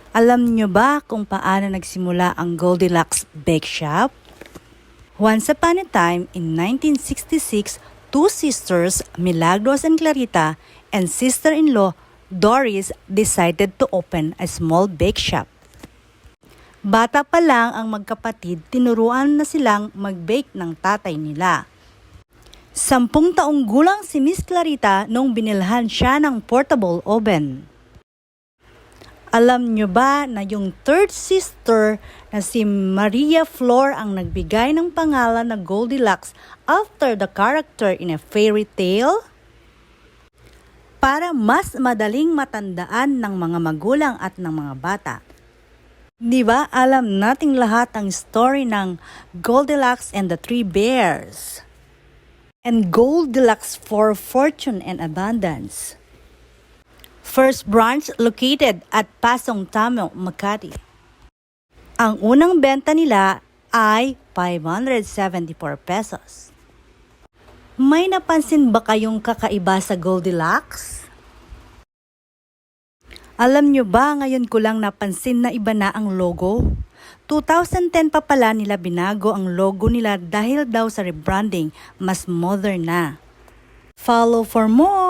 Alam nyo ba kung paano nagsimula ang Goldilocks Bake Shop? Once upon a time, in 1966, two sisters, Milagros and Clarita, and sister-in-law, Doris, decided to open a small bake shop. Bata pa lang ang magkapatid, tinuruan na silang mag-bake ng tatay nila. 10 taong gulang si Miss Clarita nung binilhan siya ng portable oven. Alam nyo ba na yung third sister na si Maria Flor ang nagbigay ng pangalan na Goldilocks after the character in a fairy tale? Para mas madaling matandaan ng mga magulang at ng mga bata. Di ba alam nating lahat ang story ng Goldilocks and the Three Bears? And Goldilocks for fortune and abundance. First branch located at Pasong Tamo, Makati. Ang unang benta nila ay 574 pesos. May napansin ba kayong kakaiba sa Goldilocks? Alam nyo ba ngayon ko lang napansin na iba na ang logo? 2010 pa pala nila binago ang logo nila dahil daw sa rebranding, mas modern na. Follow for more!